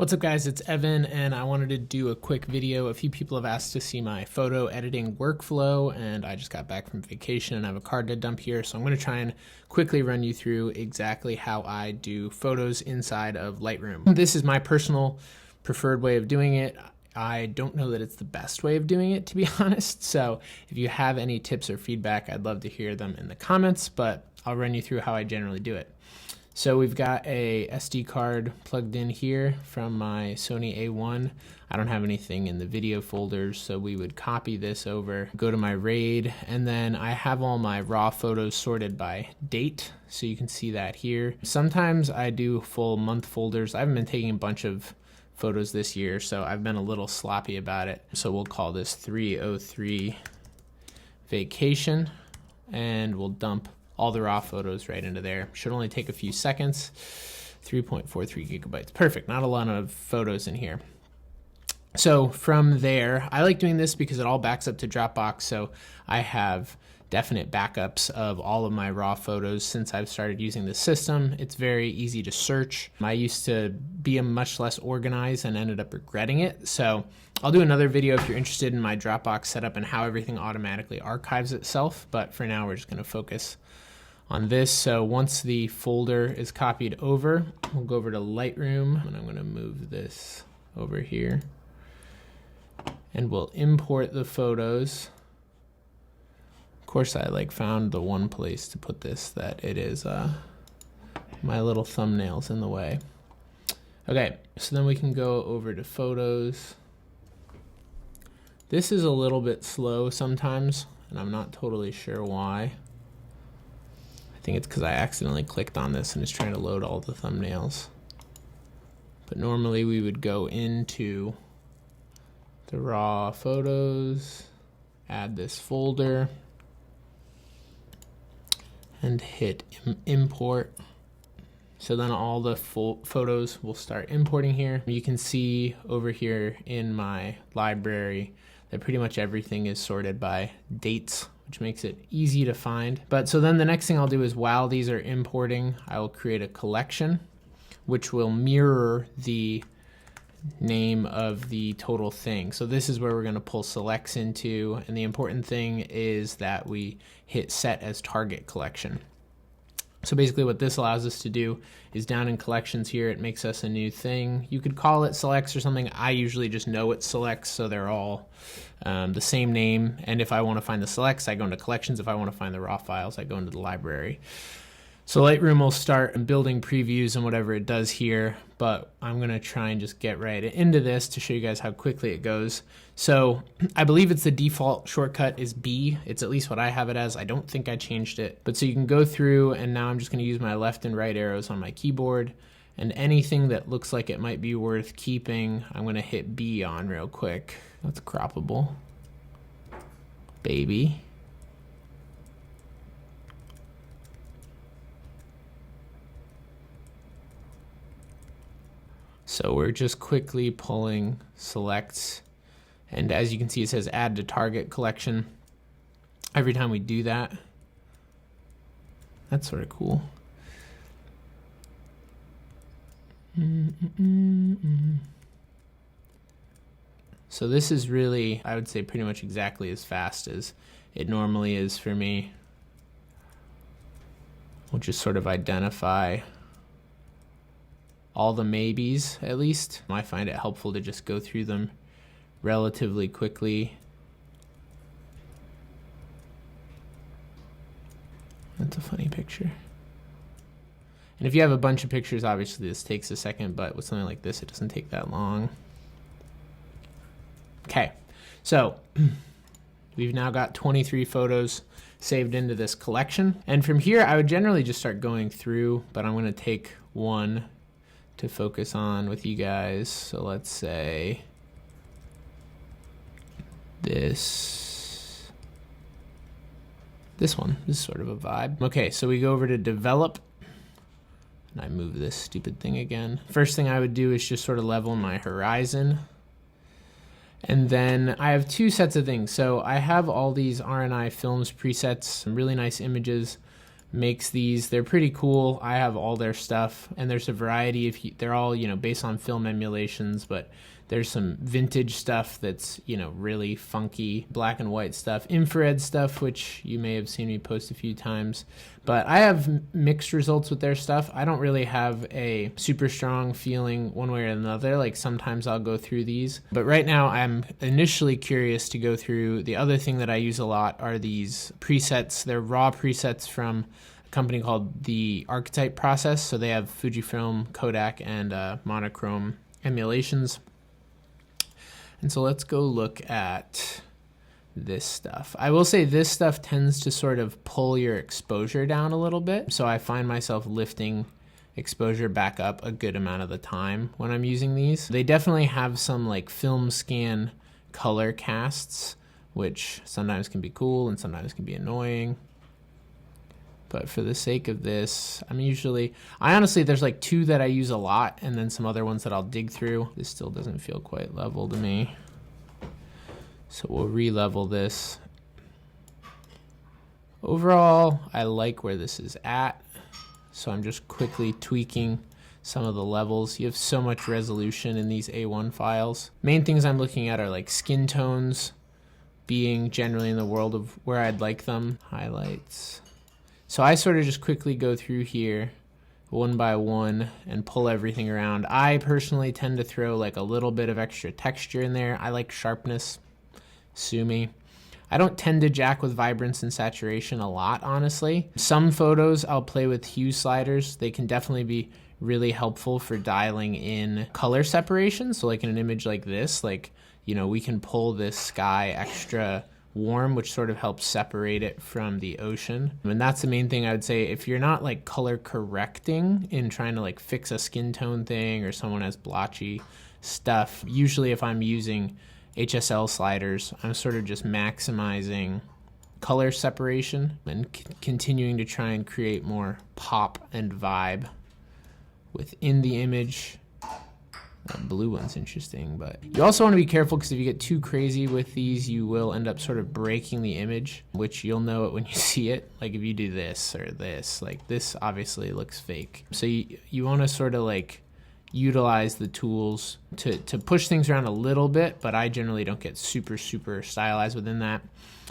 What's up guys, it's Evan and I wanted to do a quick video. A few people have asked to see my photo editing workflow and I just got back from vacation and I have a card to dump here. So I'm going to try and quickly run you through exactly how I do photos inside of Lightroom. This is my personal preferred way of doing it. I don't know that it's the best way of doing it, to be honest. So if you have any tips or feedback, I'd love to hear them in the comments, but I'll run you through how I generally do it. So we've got a SD card plugged in here from my Sony A1. I don't have anything in the video folders, so we would copy this over, go to my RAID, and then I have all my raw photos sorted by date, so you can see that here. Sometimes I do full month folders. I haven't been taking a bunch of photos this year, so I've been a little sloppy about it. So we'll call this 303 vacation, and we'll dump all the raw photos right into there. Should only take a few seconds. 3.43 gigabytes. Perfect. Not a lot of photos in here. So from there, I like doing this because it all backs up to Dropbox. So I have definite backups of all of my raw photos since I've started using the system. It's very easy to search. I used to be much less organized and ended up regretting it. So I'll do another video if you're interested in my Dropbox setup and how everything automatically archives itself. But for now, we're just going to focus on this. So once the folder is copied over, we'll go over to Lightroom and I'm going to move this over here and we'll import the photos. Of course, I found the one place to put this that it is my little thumbnails in the way. Okay, so then we can go over to photos. This is a little bit slow sometimes and I'm not totally sure why. I think it's because I accidentally clicked on this and it's trying to load all the thumbnails. But normally we would go into the raw photos, add this folder, and hit import. So then all the full photos will start importing here. You can see over here in my library that pretty much everything is sorted by dates, which makes it easy to find. But so then the next thing I'll do is while these are importing, I will create a collection, which will mirror the name of the total thing. So this is where we're gonna pull selects into, and the important thing is that we hit set as target collection. So basically what this allows us to do is down in collections here, it makes us a new thing. You could call it selects or something. I usually just know it's selects, so they're all the same name. And if I want to find the selects, I go into collections. If I want to find the raw files, I go into the library. So Lightroom will start building previews and whatever it does here, but I'm going to try and just get right into this to show you guys how quickly it goes. So I believe it's the default shortcut is B. It's at least what I have it as. I don't think I changed it. But so you can go through, and now I'm just going to use my left and right arrows on my keyboard, and anything that looks like it might be worth keeping, I'm going to hit B on real quick. That's croppable. Baby. So we're just quickly pulling selects, and as you can see it says add to target collection. Every time we do that, that's sort of cool. So this is really, I would say, pretty much exactly as fast as it normally is for me. We'll just sort of identify all the maybes, at least. I find it helpful to just go through them relatively quickly. That's a funny picture. And if you have a bunch of pictures, obviously this takes a second, but with something like this, it doesn't take that long. Okay, so we've now got 23 photos saved into this collection. And from here, I would generally just start going through, but I'm gonna take one to focus on with you guys. So let's say this one. This is sort of a vibe. Okay, so we go over to develop, and I move this stupid thing again. First thing I would do is just sort of level my horizon. And then I have two sets of things. So I have all these RNI films presets, some really nice images, makes these. They're pretty cool. I have all their stuff, and there's a variety of, they're all, based on film emulations, but there's some vintage stuff that's, really funky, black and white stuff, infrared stuff, which you may have seen me post a few times. But I have mixed results with their stuff. I don't really have a super strong feeling one way or another. Like sometimes I'll go through these. But right now I'm initially curious to go through. The other thing that I use a lot are these presets. They're raw presets from a company called the Archetype Process. So they have Fujifilm, Kodak, and monochrome emulations. And so let's go look at this stuff. I will say this stuff tends to sort of pull your exposure down a little bit. So I find myself lifting exposure back up a good amount of the time when I'm using these. They definitely have some like film scan color casts, which sometimes can be cool and sometimes can be annoying. But for the sake of this, I honestly, there's like two that I use a lot and then some other ones that I'll dig through. This still doesn't feel quite level to me. So we'll re-level this. Overall, I like where this is at. So I'm just quickly tweaking some of the levels. You have so much resolution in these A1 files. Main things I'm looking at are like skin tones being generally in the world of where I'd like them. Highlights. So I sort of just quickly go through here one by one and pull everything around. I personally tend to throw like a little bit of extra texture in there. I like sharpness, sue me. I don't tend to jack with vibrance and saturation a lot, honestly. Some photos I'll play with hue sliders. They can definitely be really helpful for dialing in color separation. So like in an image like this, we can pull this sky extra warm, which sort of helps separate it from the ocean. And that's the main thing I would say. If you're not like color correcting in trying to like fix a skin tone thing or someone has blotchy stuff, usually if I'm using HSL sliders, I'm sort of just maximizing color separation and continuing to try and create more pop and vibe within the image. That blue one's interesting, but you also want to be careful because if you get too crazy with these, you will end up sort of breaking the image, which you'll know it when you see it. Like if you do this or this, like this obviously looks fake. So you want to sort of like utilize the tools to push things around a little bit, but I generally don't get super stylized within that.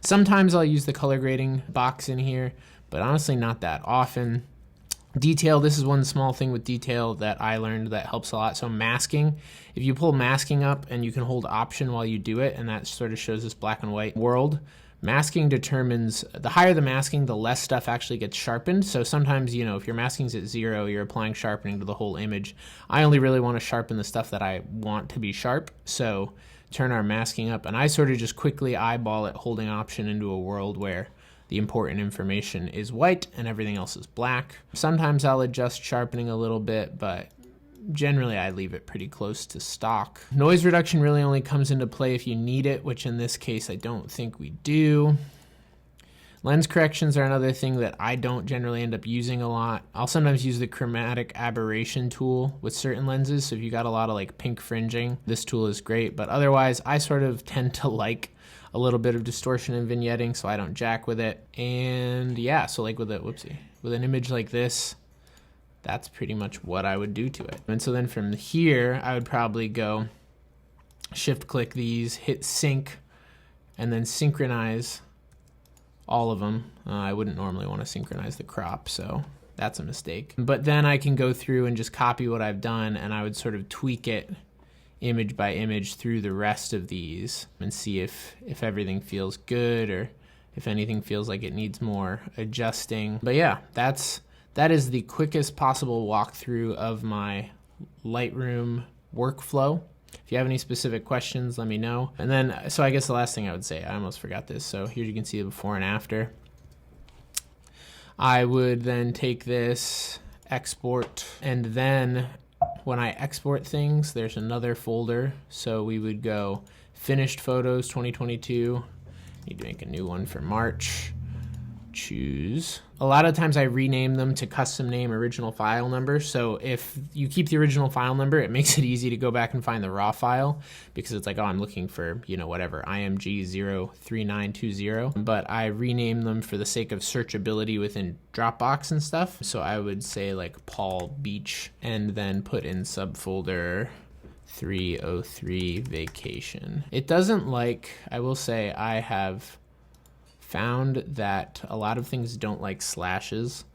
Sometimes I'll use the color grading box in here, but honestly not that often. Detail, this is one small thing with detail that I learned that helps a lot. So masking, if you pull masking up and you can hold option while you do it, and that sort of shows this black and white world, masking determines, the higher the masking, the less stuff actually gets sharpened. So sometimes, if your masking's at 0, you're applying sharpening to the whole image. I only really want to sharpen the stuff that I want to be sharp. So turn our masking up, and I sort of just quickly eyeball it, holding option into a world where the important information is white and everything else is black. Sometimes I'll adjust sharpening a little bit, but generally I leave it pretty close to stock. Noise reduction really only comes into play if you need it, which in this case I don't think we do. Lens corrections are another thing that I don't generally end up using a lot. I'll sometimes use the chromatic aberration tool with certain lenses. So if you got a lot of like pink fringing, this tool is great. But otherwise, I sort of tend to like a little bit of distortion and vignetting, so I don't jack with it. And yeah, so like with an image like this, that's pretty much what I would do to it. And so then from here, I would probably go shift click these, hit sync, and then synchronize all of them. I wouldn't normally want to synchronize the crop, so that's a mistake. But then I can go through and just copy what I've done, and I would sort of tweak it image by image through the rest of these and see if everything feels good or if anything feels like it needs more adjusting. But yeah, that is the quickest possible walkthrough of my Lightroom workflow. If you have any specific questions, let me know. And then, so I guess the last thing I would say, I almost forgot this. So here you can see the before and after. I would then take this, export, and then when I export things, there's another folder. So we would go finished photos 2022. Need to make a new one for March choose. A lot of times I rename them to custom name original file number. So if you keep the original file number, it makes it easy to go back and find the raw file, because it's like, oh, I'm looking for, you know, whatever, img03920. But I rename them for the sake of searchability within Dropbox and stuff. So I would say like Paul Beach, and then put in subfolder 303 vacation. It doesn't like, I will say I have found that a lot of things don't like slashes,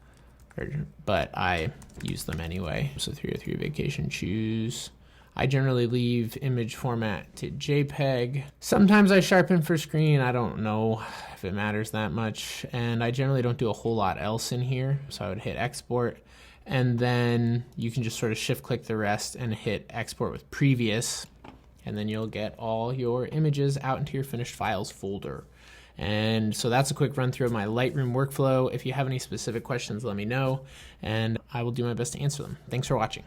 but I use them anyway. So 303 vacation, choose. I generally leave image format to JPEG. Sometimes I sharpen for screen. I don't know if it matters that much. And I generally don't do a whole lot else in here. So I would hit export, and then you can just sort of shift click the rest and hit export with previous. And then you'll get all your images out into your finished files folder. And so that's a quick run through of my Lightroom workflow. If you have any specific questions, let me know, and I will do my best to answer them. Thanks for watching.